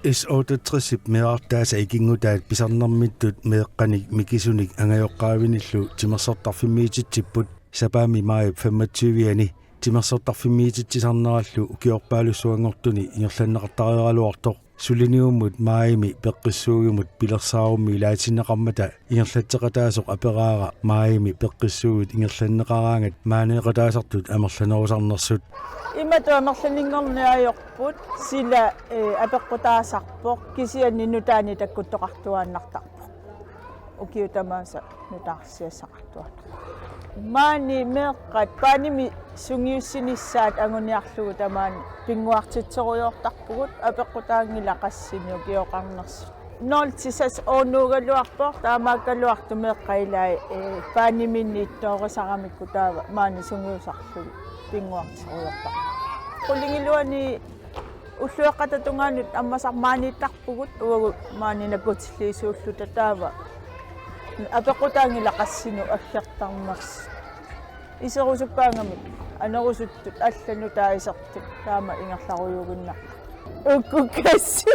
S68 meartaasa ikinngutaat pisarnarmittut meeqqanik mikisunik angajoqqaavinillu timersortarfimmiititsipput sapaami maayup 25-ani timersortarfimmiititsisarnerallu ukiorpaalussuangortuni ingerlannaqartariaraluartoq suliniummut maayimi peqqissuugimut pilersaarummi laatinnaqarmata ingerlatteqataasoq aperaara maayimi peqqissuugut ingerlanneqaraangat maaneeqataasartut amerlanerusarnersut иматуамерланинngorniajorput sila apeqqutaasarpoq kisianni nutaani takkuttoqartuaannartarpoq ukiutamaasa nutaarsiassaqartuarta maani meeqqat paanimi sungiussinissaat anguniarlugu tamaani pinguartitsorujortarpugut apeqqutaangila qassini ukioqarnersu nooltisas oonuugaluarpoq taamaakkaluartu meeqqailai paaniminni ittooqasaramikku taava maani sungiusarlugu pinguartsorujortar qulingiluani ullueqqatatungaanut ammasarmaaniittarpugut uagu maani nakkutilliisuulluta taava apeqqutaangila qassinu aggiartarners iserusuppaangamik anerusuttut allanu taaisertut taama ingerlaruyugunnarta ukkukassi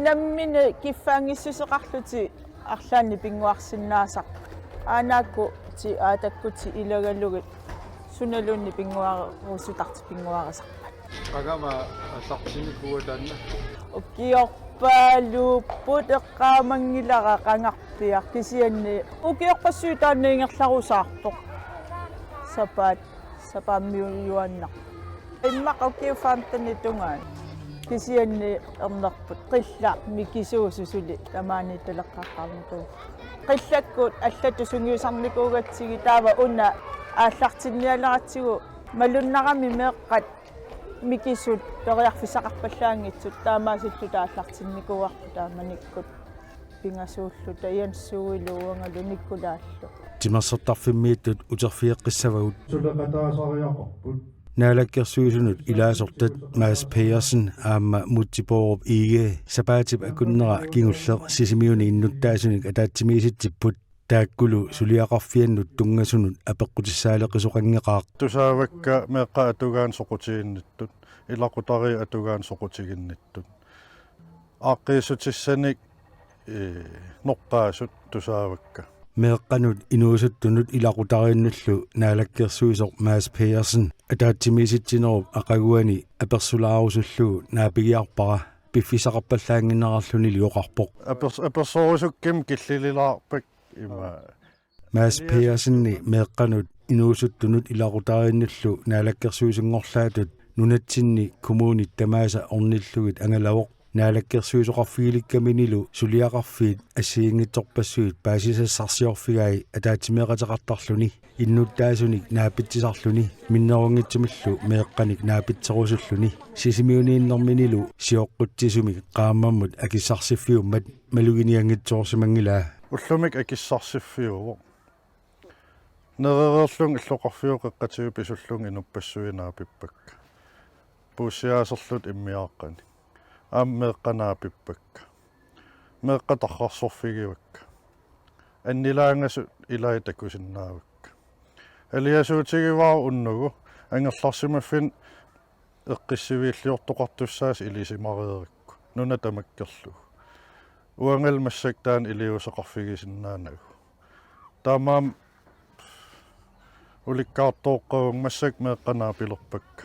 nammine kiffaangissuseqarluti arlaanni pinguarsinnaasaq aanaakku ti aatakkuti ilagalugit sunalunni pinguarusutarti pinguarisarpat agama sarsinikuutanna ukiorpaaluupput eqqaamangilara qangarpiaq kisianni ukiorpassuutaanni ingerlarusaarpoq sapaammiuyuannaq immaq ukiufaartani tungaan kisianni ernerput qilla mikisuususuli tamaani teleqqaqqarmutuu qillakkut allatu sungiusarnikuugatsigi taava una ааллартинниалератсигу малуннарами меэккат микисут ториарфисақарпаллаангитсут таамаасиллу тааллартинникуарпу тааманиккут пингасууллута ианссууилууангалу никкулааллу тимерсортарфиммииттут утерфиеққиссавагут сулеқатаасариақорпут наалаккерсуисунут илаасортат Mads Pedersen аама мутсипооруп иге сапаатип акуннера кингуллеқ сисимиуни иннуттаасуник атаатсимииситсиппут тааккулу сулиақарфианнут тунгассунут апеққутиссаалеқисоқангеқаақ тусаавакка меққа атугаан соқутигинниттут илақутари атугаан соқутигинниттут ааққииссутиссаник норпаасут тусаавакка меэққанут инуусуттунут илақутарииннуллу наалаккерсуисоқ Mads Pedersen атаатсимииситсинеруп ақагуани аперсулаарусуллугу наапигиарпара пиффисақарпаллаангиннерарлуни лиоқарпоқ аперсорусукким киллилилаарпак има Mads Pedersenni meeqqanut inuusuttunut ilaqutaarinnullu naalakkersuisuнгорлаатут nunatsinni kommunit tamaasa ornillugit angalavoq naalakkersuisoqarfiilikkaminilu suliaqarfiit assiingitsorpassuit paasisassarsiorfigai ataatimeqateqartarluni innuttaasunik naapitsisarluni minnerungitsimillu meeqqanik naapitserusulluni sisimiuniinnerminilu sioqquttisumik qaamammut akissarsifiummat maluginiangitsoorsimangilaa уллумик акиссарсиффиуво неререрлун иллоқарфиуқеққатигу писуллун инуппассуинаапиппакка пуссиаасерлут иммиааққани ааммеэққанаапиппакка меэққатаррарсорфигивакка аннилаангасу илай такусиннаавакка алиасуутигиваа уннугу ангерларсимаффин эққиссивииллиортоқартуссаас илисимареерикку нуна тамаккерлу уангалмассак таан илиусеқарфигисиннаанагу таамаам уликкаартооққавун массак меэққанаапилерпакка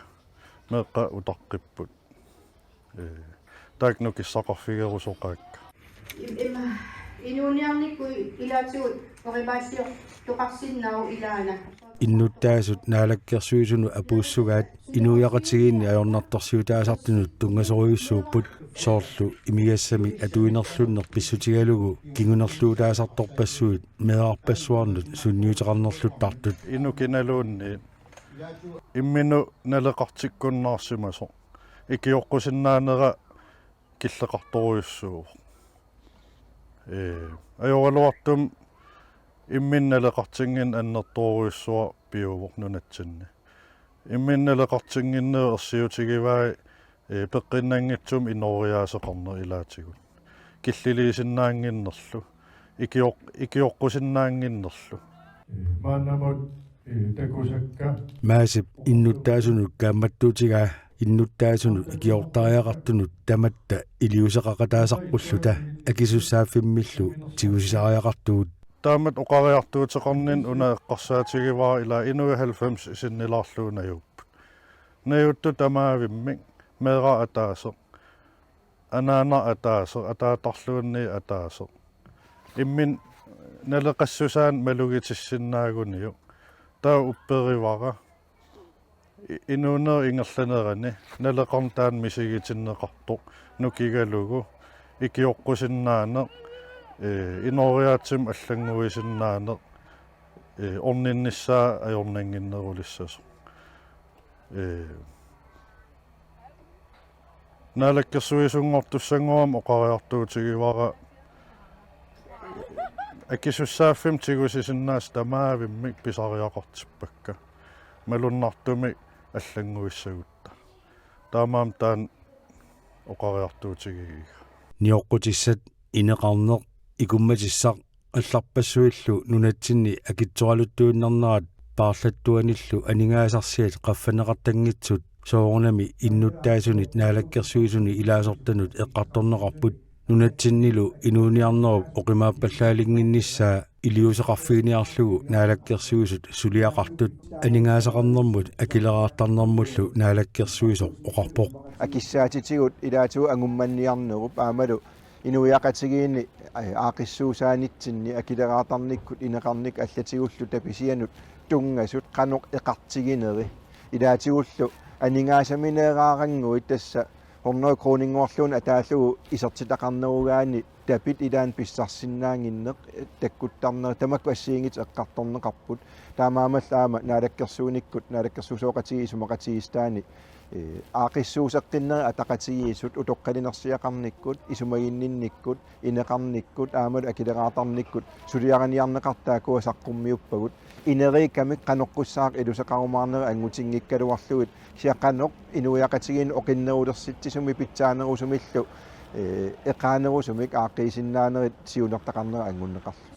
меэққа утаққиппут таакну киссақарфигерусоқаакка има инуниарниккуи илаатигут орибаассиор тоқарсиннау илаана иннуттаасут наалаккерсуисуну апууссугаат инуяқатигиинни аёрнартарсиутаасартунут тунгасориуссууппут соорлу имигассами атуинерлуннер писсутигалугу кигунерлуутаасарторпассуит меаарпассуарнут сунниутеқарнерлуттартут ину киналуунни иммину налеқартиккуннаарсимасо икиоққусиннаанера киллеқарторуйуссуу аёралуартум имминналеқартингин аннерторуйуссуа пиувоқ нунатсинни имминналеқартингиннеэ ерсиутигиваа пеққиннангитсум инориаасеқарнер илаатигут киллилисиннаангиннерлу икиоққусиннаангиннерлу маасип иннуттаасунут каамматтуутигаа иннуттаасунут икиортариақартунут таматта илиусеқақатаасарпуллута акисуссааффиммиллу тигусисариақартуут таамат оқариартуутеқарнин уна эққарсаатигиваа ила 91 исиннилаарлуунаюуппут наютту тамаавиммик меэра атаасеқ анаана атаасеқ атаатарлуунни атаасеқ иммин налеқассусаан малугитиссиннаагуниу таа упперивара инуунер ингерланерани налеқарнтаан мисигитиннеқартоқ нукигалугу икиоққусиннаане инориаатсим аллангуисиннаане орнинниссаа ajornanginnerulissasо налаккерсуисунгортуссангуам оқариартуутигивара акисуссааффим тигусисиннаас тамаавиммик писариақартиппакка малуннартуми аллангуиссагутта таамаам таан оқариартуутигигига ниоққутиссат инеқарнеқ икумматиссақ алларпассуиллу нунатсинни акитсуалуттуиннарнерат paarlattuanillu aningaasarsiat qaffaneqartangitsut soorunami innuttaasунит naалаккерсуисуни илаасортанут эққарторнеқарпут нунатсиннилу инуниарнеруп оқимааппаллаалингиннissaa илиусеқарфигиниарлугу наалаккерсуисут сулиақартут анигаасақарнэрмут акилераартарнэрмуллу наалаккерсуисоқ оқарпоқ акиссаатитигут илаатугу ангумманниарнеруп аамалу инуяқатигиинни аақиссуусаанитсинни акилераатарниккут инеқарник аллатигуллу таписианут тунгасут қаноқ эқартигинери илаатигуллу анигаасаминеераарангуит тасса хорноо кронингуарлуун атааллугу исертитақарнеругаани тапит илаан писсарсиннаангиннеқ таккуттарнер тамакку ассиингит эққарторнеқарпут таамаамаллаама наалаккерсууниккут наалаккерсуусоқатигисумақатигистаани аақиссуусеққиннери атақатигиисут утоққалинерсиақарниккут исумагиннинниккут инеқарниккут аамалу акилераатарниккут сулиараниарнеқартаакуа саққуммиуппагут инерикамик қаноққуссаақ илусеқарумаарнери ангутингиккалуарлугит сиаққаноқ инуяқатигиин оқиннерулерситсисуми питсаанерусумиллу эқаанерусумик ааққиисиннаанерит сиунертақарнери ангуннеқарлу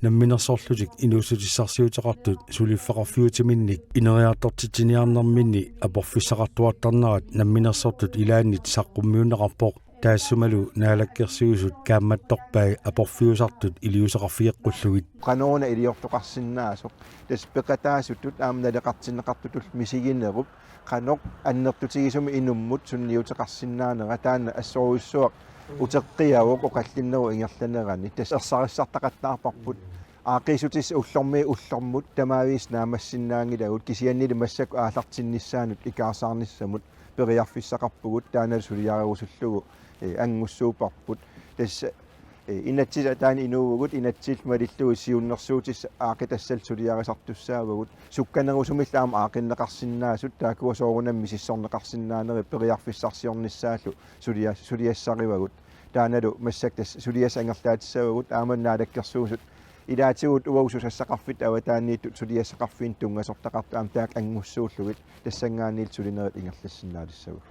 намминерсорлутик инуусутиссарсиутеқартут сулиффақарфиутиминник инериартортитсиниарнэрминни апорфиссақартуаттарнерат намминерсортут илааннит саққуммиуннеқарпоқ таассумалу наалаккерсуусут каамматторпаи апорфиусартут илиусеқарфиеққуллугит qanoona iliortoqarsinnaasuq taspеqataasutut aamnaleqartinneqartutул мисигинеруп qanoq аннертутигисуми инуммут сунниутеқарсиннаанера таана ассоруиссуақ утеққиавоқ оқаллиннеру ингерланерани тас ерсариссартақаттаарпарпут аақисутис уллорми уллормут тамаавис наамассиннаангилагут кисианнили массаку аалартиннissaanут икаасаарниссамут периарфиссақарпугут таанал сулиарерусуллугу ангуссуупарпут тас инатсила таани инуугут инатсил малиллуи сиуннэрсуутис аақитассал сулиарисартуссаавагут сукканерусумиллаама аақиннеқарсиннаасут таакуа соорунамми сиссорнеқарсиннаанери периарфиссарсиорниссааллу сулиассаривагут тааналу массактас сулиас ангерлаатиссавагут ааманнаалаккерсуусут илаатигут уаусусассақарфит аватаанииттут сулиассақарфиин тунгасортақарту аам таак ангуссууллугит тассангааниил сулинерит ингерлассиннаалиссагут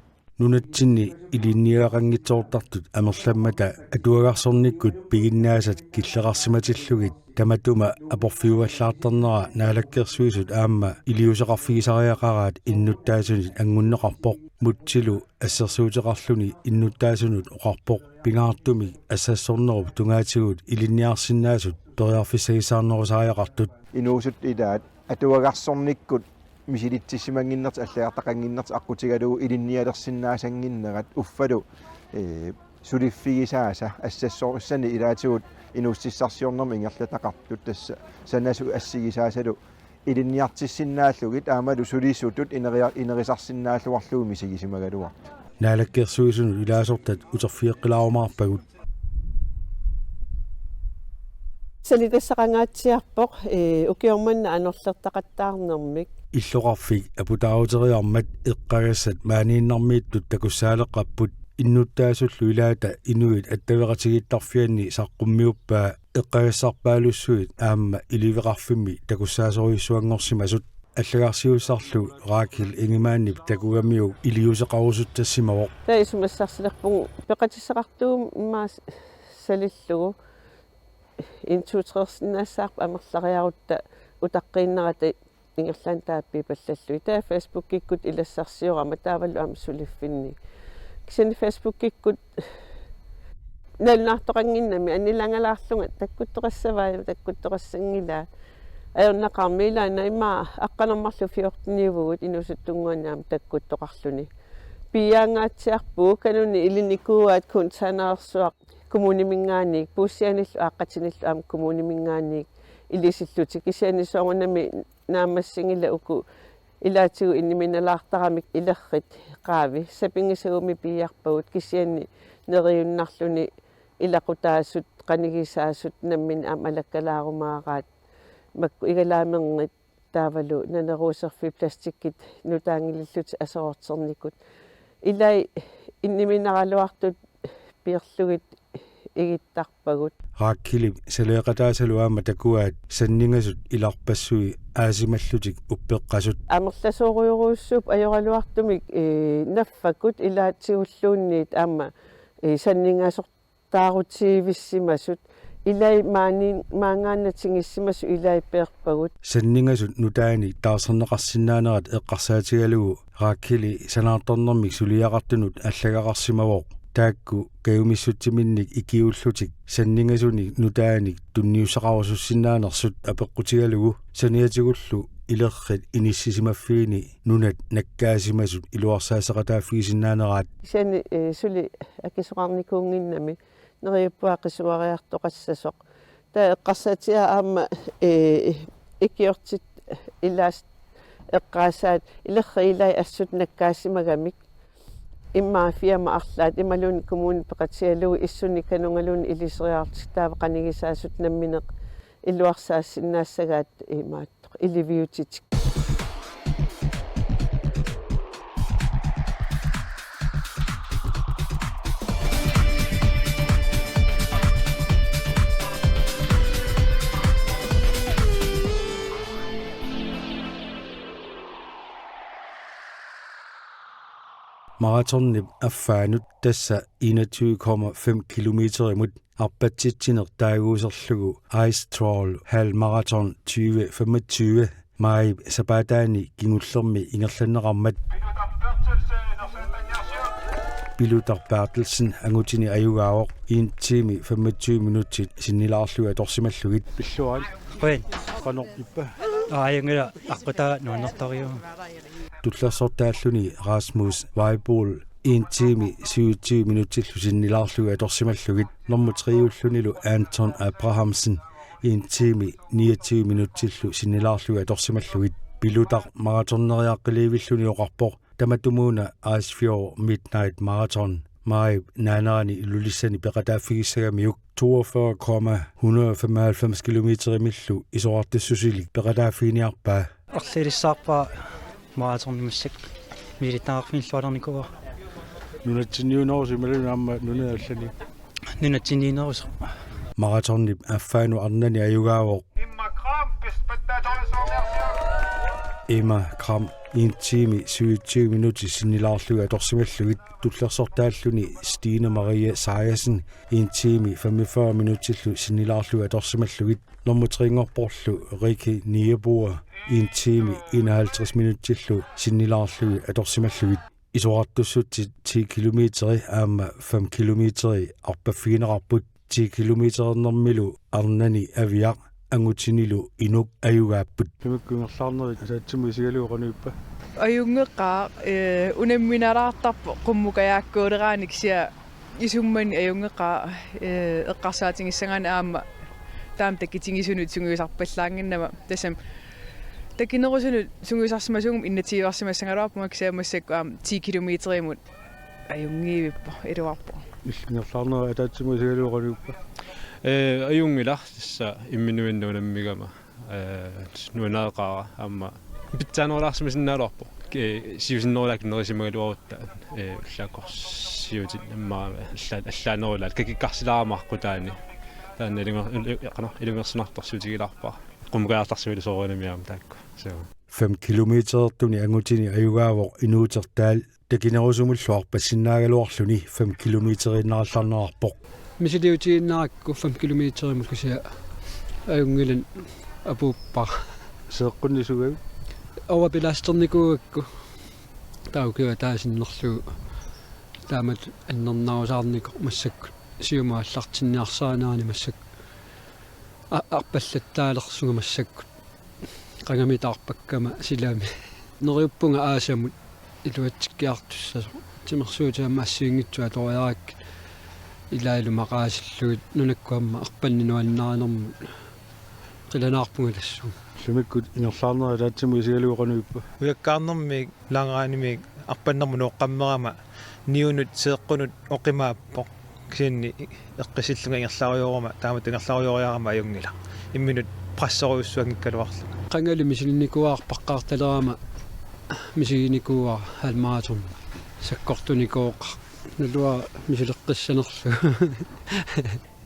нунатсинни илинниақангитсоортартут амерламмата атуагарсорниккут пигиннаасат киллеқарсиматиллугит таматума апорфиуаллаартарнера наалаккерсуисут аама илиусеқарфигисариақараат иннуттаасунит ангуннеқарпоқ мутсилу ассерсуутеқарлуни иннуттаасунут оқарпоқ пингаартуми ассассорнеруп тунгаатигут илинниарсиннаасут периарфиссагисаарнерусариақартут инуусут илаат атуагарсорниккут мисилитсимангиннерт аллаартақангиннерт аққутигалугу илинниалерсиннаасангиннерат уффалу сулиффигисааса ассассоориссани илаатигут инуустиссарсиорнерми ингерлатақартут тасса санасу ассигисаасалу илинниартиссиннааллугит аамалу сулиссутут инерисарсиннааллуарлугу мисигисимагалуар наалаккерсуисуну илаасортат утерфиэққилаарумаарпагут салитассақангаатсиарпоқ укиорманна анерлертақаттаарнэрмик иллоқарфик апутаарутериармат эққагассат maaнииннармииттут такуссаалеққаппут иннуттаасуллу илаата инуит аттавеқатигиттарфианни саққуммиуппаа эққагассарпаалуссуит аама иливеқарфимми такуссаасориуссуангорсимасут аллагарсиуссарлу раакил ингимааннип такугамиу илиусеқарусуттассимавоқ таисумассарсилерпугу пеқатиссақартуум иммаас салиллугу интуутреерсинаассаарпа амерлариарутта утаққииннерата ингерлаан тааппи паллаллу таа Facebook киккут илассарсиорама тааваллу аама сулиффинни кисани Facebook киккут налнаартоқангиннами аннилангалаарлунга таккуттоқассаваа таккуттоқассангила аернақармилаана има аққанермарлу 14-нивугут инусуттунгуанаам таккуттоқарлуни пиангаатсиарпуу кануни илиникууаат кунтсанаарсуақ коммунимингааник пуссианиллу ааққатиниллу аама коммунимингааник илисиллути кисианисоорнами наамассингила уку илаатигу инниминалаартарамик илеррит qaavi сапингисагуми пиарпагут кисиани нериуннарлуни илақутаассут qanigisaasut наммин аама алаккалаарумаараат макку игалаамернит таавалу нанеруусерфи пластиккит нутаангилиллути асоортерникут илай инниминаралуартут пиерлугит игиттарпагут рааккилип салеэқатаасалуаама такуаат саннингасут иларпассуи аасималлутик уппеққасут амерласооруйоруussууп ajorалуартумик наффакут илаатсигуллуунниит аама саннингасортаарутиивиссимасут илай маангааннатингиссимасу илай перпагут саннингасут нутаани таарсернеқарсинаанерат эққарсаатигалугу рааккили санаарторнэрмик сулиақартунут аллагақарсимавоқ таакку каюмиссутсиминник икиуллутик саннингасуни нутааник тунниусақарусуссинаанерсут апеққутигалугу саниатигуллу илеррит иниссисимаффиини нунат наккаасимасут илуарсаасеқатааффигисинаанераат сани сули акисоқарникуунгиннами нериуппуаққисуариартоқассасоқ таа эққарсаатиа аама икиортит илаас эққаасаат илерри илай ассут наккаасимагамик имма фиама арлаат ималун коммуни пеқатиалуи иссуни канунгалун илисериартик таава қанигисаасут намминеқ илуарсаассиннаассагаат имааттоқ иливиутитик maratonniп аффаанут тасса 21,5 километер имут арпатситсинер таагуусерлугу ice trail halvmarathon 2025 маиб сапаатаани кингуллерми ингерланнеқармат Pilutar Bertelsen angutini ayugaavoq 1 time 25 minutit sinnilaarluga torsimallugit пиллуал quen qanorpippa ааянгала аққута нуаннэртариу tullersortaalluni Rasmus Weibol 1 time 27 minutillu sinnilaarluga torsimallugit nummer 3-ullunilu Anton Abrahamsen 1 time 29 minutillu sinnilaarluga torsimallugit Pilutar maratoneriaqqiliivilluni oqarpoq tamatumuuna Icefjord Midnight Marathon maib naanaani ilulissani peqataaffigissagamiyuk 42,195 kilometer imillu isoartissusilik peqataaffiiniarpaa арлилиссаарпаа мараторнмассак милитаарфинлуалерникуа nunatsinniunorsimalunamma nunaallani нунатсинниинерус marathonnip affaanu arnani ayugaavoq Emma Kram 1 time 27 minutter sinnilaarluga torsimallugit tullersortaalluni Stine Marie Sejersen 1 time 45 minutillu sinnilaarluga torsimallugit nummer 3-orporlu Rikke Nieboer 1 time 51 minutillu sinnilaarluga torsimallugit isoartussutti 10 kilometeri aama 5 kilometeri arpaffiinerarput 10 kilometernermilu arnani aviaq angutinilu inuk ayugaapput pimikkungerlaarneri saatsumu isigaluuqanuippa ajungeqqaa unamminalaartarpo qummukayaakkuuleranik sia isummani ajungeqqaa eqqarsaatingissangaana aamma taam takkitingisunut sunguisarpallaanginnama tassam takkinerusunut sunguisarsimasungum innatiivarsimassangaluarpumak saamassakku aam 10 kilometerimut ajungiivippa iluarpo illingerlaarneri ataatsumu isigaluuqanuippa ajungila tassa imminuinnuunamigama nuanaaqara amma pitsaaneraarsimasinnaaloorpo siusinnerulaaknerisimaluarutta ullaakorsiutit amma allaanerulaat kakikkarsilaamarqutaani taanna ilungersinartarsuutigilarpaa qumgaartarsuilusoruunamiaam taakku 5 kilometer tuni angutini ayugaavoq inuutertaal takinerusumulluarpassinnaagaluarluni 5 kilometer innarallarnerarpoq мисилиутииннаакку 5 километеримут кися аюнгилан апууппар seeqqunnisugag overbelasternikuukku taukiwa taasinnerluu taamat annernarusaarniku massakku siumaаллартинниарсаанаани массакку арпаллаттаалерсуга массакку qangamitаарpakkama silami neriuppunga aasamut iluatsikkiartussasо тимерсуутаама ассиингитсуа ториарак илаилу мақаасиллуут нунаккуамма арпаннинуаннаарнэрму qilanaarpunga тассу лумиккут ингерлаарнера таатсиму исигалуоқануиппа уяккаарнэрмик лаангаанимик арпаннэрму ноққаммерама ниунут сеэққунут оқимааппоқ кисинни эққисиллунга ингерлаариорама таамат ингерлаариориарама аюнгила имминут прассеруйуссуангиккалуарлу qangali misilinikuaarpaqqaartaleraama misiginikua halmaatum sakkortunikuoq nalua misileqqissanerlu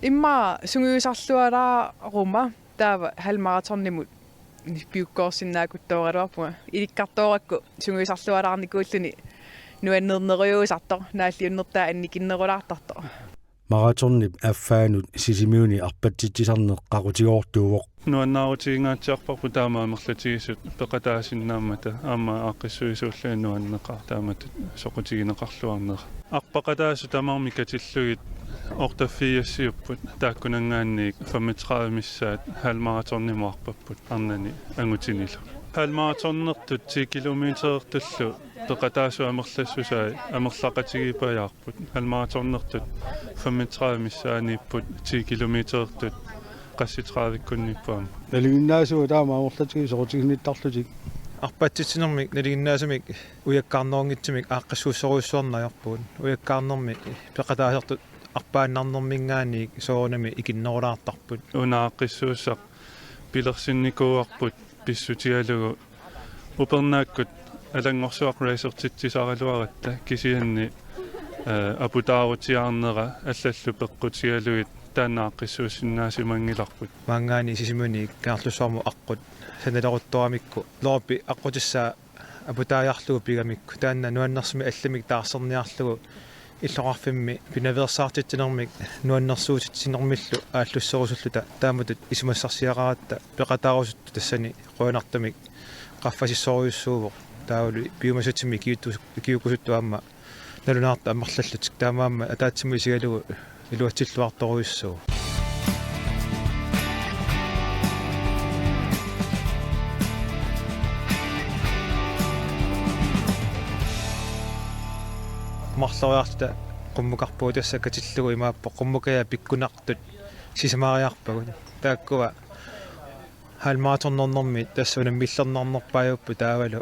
имма сунгуисарлуалаарuma таава халмараторнимут пиуккоорсинаакуттооралуарпуга иликкартооракку сунгуисарлуалаарникууллуни нуаннернериуусарто нааллиуннертаа анникиннерулаартарто мараторнип аффаанут сисимиуни арпатситсисарнеқ қақутигоортуувоқ нуаннаарутигингаатсиарпарпу таамаамерлатигисут пеқатаасиннааммата аама ааққиссуисууллуи нуаннеқар таамат соқутигинеқарлуарнера арпақатаасу тамарми катиллугит ортаффиассиуппут тааккунангаанниик 35 миссаат халмараторнимуарпаппут арнани ангутинила халмараторнертут 10 километертуллу пеқатаасу амерлассусаа амерлақатигипаяарпут халмараторнертут 35 миссаанииппут 10 километертут qassitravиккунниппаама налигиннаасуа таамаамерлатиги соқутигинниттарлутик арпатситсинермик налигиннаасумик уяккаарноонгитсумик ааққассууссоруйссуарнаярпуун уяккаарнермик пеқатаасертут арпааннарнэрмингаани соонами икиннерулаартарпут унааққиссууссақ пилерсинникууарпут писсутигалугу упернааккут алангорсуақ рейсертитсисаралуаратта кисианни апутаарутиаарнера аллаллу пеққутигалуит тааннааққиссуусиннаасимангиларпут мангаани сисимуни каарлуссуарму аққут саналерутторамикку лоопи аққутиссаа апутааjaarlugu пигамикку таанна нуаннерсми алламик таарсерниарлугу иллоқарфимми пинаверсаартитсинермик нуаннерсуутитсинермиллу ааллуссерусуллута тааматут исумассарсиақаратта пеқатаарусутту тассани қуанартамик qaffasissoruissuuvoq taavulu piumasutimi kiukusuttaamma nalunaarta ammerlallutik taamaamma ataatsimu isigalugu iluatsilluartoruissuu марлориарта qummukarpuu tassa katillugu imaappo qummukaya pikkunartut sisamaariarpagut taakkuva halmaatornernermi tassuna millernernerpaajuppu taavalu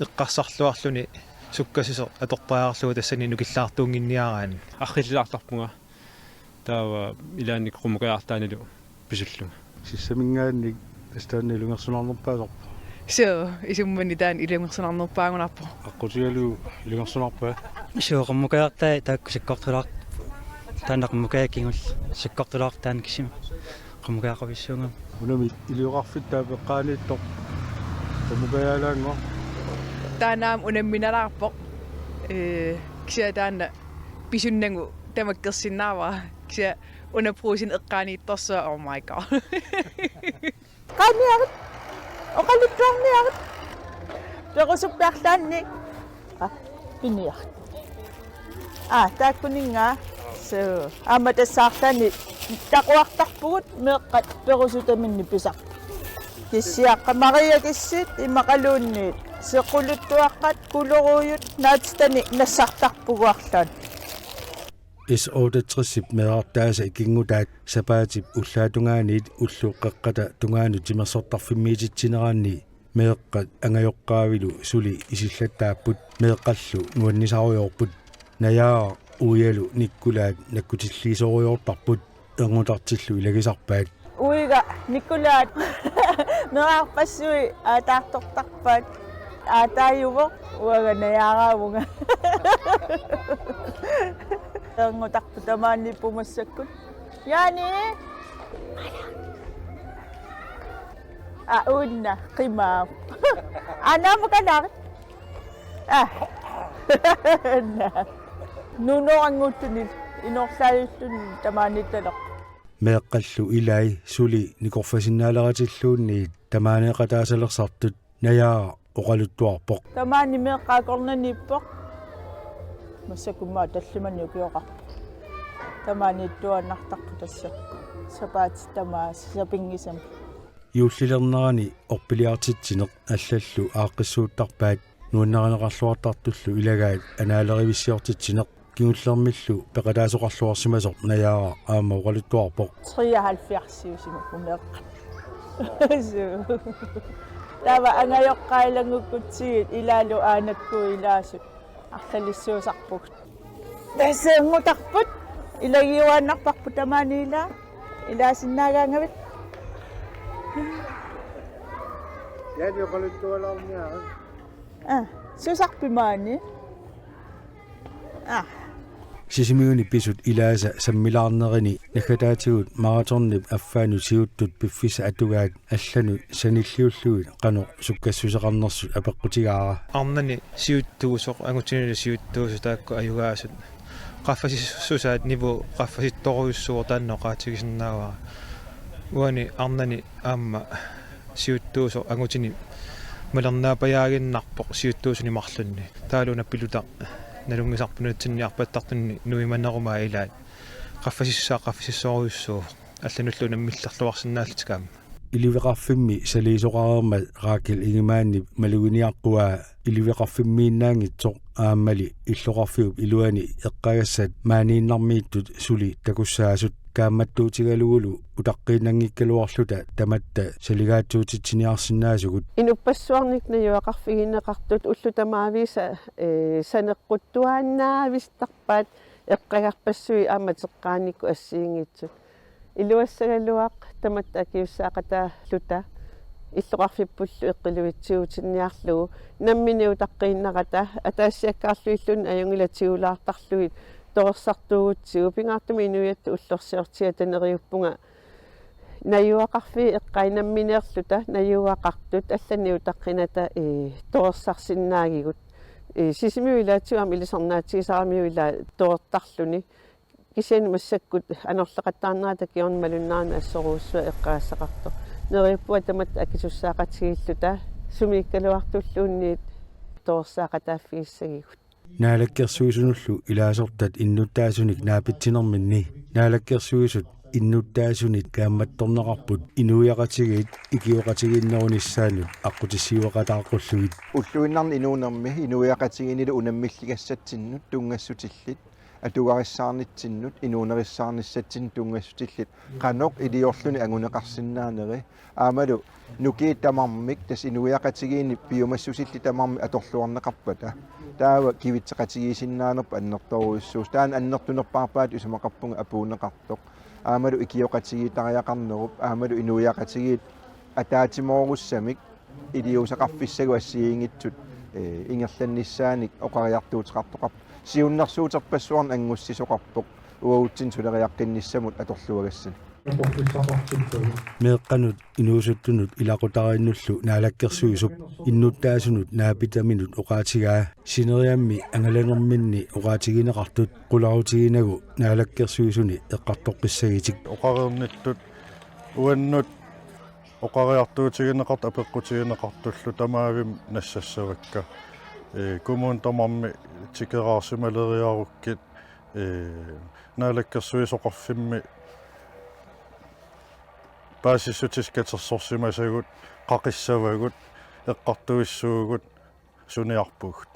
eqqarsarluarluni sukkasiser atortaarlugu tassani nukillaartuunginniaraani арриллаартарпунга таава илаанник qummukayaartaanilu писуллунга сиссамингаанник астаанни лунгерсунаарнерпаасарпа so isummanni taan ilungersunarnerpaangunarpo аққутигалу лунгерсунаарпаа сууқаммукаяртаа таакку сиккортулаар таанақмукаякингул сиккортулаар кисима qummukaaqavissунга унами илиоқарфит таапеққааниттоқ qummukayaalaango таанаам унамминалаарпоқ кися таанна писуннангу тамаккерсиннаава кися унапруусин эққааниитторсуа oh my god qaaniarit oqaluttuarniarit perusuppiarlaanni piniart taakkuninga so amatassaartani taquartarpugut meeqqat perusutaminni pisaq kissiaqqa maria kissit imaqaluunniit sequluttuaqqat kuluruuyut naatstani nassartarpuguarlaan is odatrissip meertaasa ikingutaat sapaatip ullaatungaaniit ulluuqqaqqata tungaanu timersortarfimmiititsineraanni meeqqat angajoqqaavilu suli isillattaapput meeqqallu nuannisarujorput nayaa uyalu nikkulaat nakkutilliisoriortarput ergutartillu ilagisarpaat uiga nikkulaat meerarpassui aataartortarpaat aataayuvoq uaga nayaaraavunga ergutarpu tamaannippumassakkut yaani unna qimaa anaamukanaarit nunoranguuttunil inorlaayullun tamaannittalaq meeqqallu ilai suli nikorfasinnaalaratillуунни тамааneqataasalerсартут nayaa oqaluttuarpoq Tamaani meeqqaakornanippoq массакумаа таллимани укиоқарпу тамаанитtuannartarpu тасса сапаат тамаа сапингисам юуллилернерани орпилиартитсинеқ аллаллу ааққиссууттарпаат нуаннеринеқарлуартартуллу илагаат анаалеривиссиортитсинеқ кигуллермиллу пеқалаасоқарлуарсимасоқ наyaa аама оqaluttuarpoq 73 умеэққа тава ангайоққаилангуккутсигит илаалу аанакку илаасут арлалиссуусарпуг тассаангутарпут илагиуааннарпарпу тамаанила илаасиннаагаангавит яади оqaluttualаарниаа сусарпимаани сисимиуни писут илааса саммилаарнерини нахатаатигут мараторнип аффаану сиуттут пиффиса атугаат аллану саниллиуллуит қано суккассусеқарнерсут апеққутигаара арнани сиуттуусоқ ангутинили сиуттуусу таакку аюгаасут qaffasissusaat nivu qaffasittoruissuur taannoqaatigisиннааваа уани арнани аама сиуттуусо ангутини малернаапаяагиннарпоқ сиуттуусуни марлунни таалуна пилута налунгисарпунутсинниарпаттартунни нуиманнерумаа илаат qaffasissoruissuu аллануллуна миллерлуарсинааллитикаама иливеқарфимми салиисоқарерма раакил ингимаанни малугиниаққуаа иливеқарфиммииннаангитсоқ ааммали иллоқарфиуп илуани эққагассат maaнииннармииттут сули такуссаасут каамматтуутигалугулу утаққиинангиккалуарлута таматта салигаатсуутитсиниарсинаасугут инуппассуарник наюақарфигинеқартут уллутамаависа санеққуттуааннаавистарпаат эққагарпассуи ааматеққааникку ассиингитсут илуассагалуақ таматта акиуссаақатааллута иллоқарфиппуллу эққилуитсиутинниарлугу намминиутаққииннақата атаассиаккаарлуиллун аюнгилатигулаартарлуит тоорсартуугутсигу пингаартуми инуиатту уллорсиортиа танериуппунга наюақарфи эққаинамминеерлута наюақартут алланиутаққината тоорсарсиннаагигут сисимиуилаатсуам илисарнаатигисарамиуила тоортарлуни кисен массаккут анерлеқаттаарнаата киорн малуннаана ассоруussua эққаассақарто нериуппуа тамат акисуссаақатигиллута сумиккалуартуллуунниит тоорсаақатааффигиссагигут наалаккерсуисунуллу илаасортат иннуттаасуник наапитсинерминни наалаккерсуисут иннуттаасуник каамматторнеқарпут инуиақатигит икиоқатигиннерунissaanут аққутиссиуақатааққуллугит уллуиннарни инуунерми инуиақатигинилу унаммиллигассатсиннут тунгассутиллит атугариссаарнитсиннут инуунериссаарниссатсин тунгассутиллит қаноқ илиорлуни агунеқарсинаанери аамалу нукиит тамармик тас инуиақатигиини пиумассусилли тамарми аторлуарнеқарпата таава кивитсеқатигисиннаанерпа аннерторуиссуус таан аннертунерпаарпаат усамақарпунга апуунеқартоқ аамалу икиоқатигиитариақарнеруп аамалу инуиақатигиит атаатимооруссамик илиусақарфиссагу ассиингитсут ингерланниссааник оқариартуутеқартоқарп сиуннэрсуутерпассуарн ангуссисоқарпоқ уаутсин сулериаққинниссамут аторлуагассан меэққанут инуусуттунут илақутарииннуллу наалаккерсуисуп иннуттаасунут наапитаминут оqaatigaa синериамми ангаланерминни оqaатигинеқартут qulaarutiginagу наалаккерсуисуни эққартоққиссагитик оқарерниттут уаннут оқариартуутигинеқарт апеққутигинеқартуллу тамаавим нассассавакка кумун тамарми тикераарсималериаруккит наалаккерсуисоқарфимми паасиссутискатерсорсимасагут қақиссавагут эққартуиссуугут суниарпугут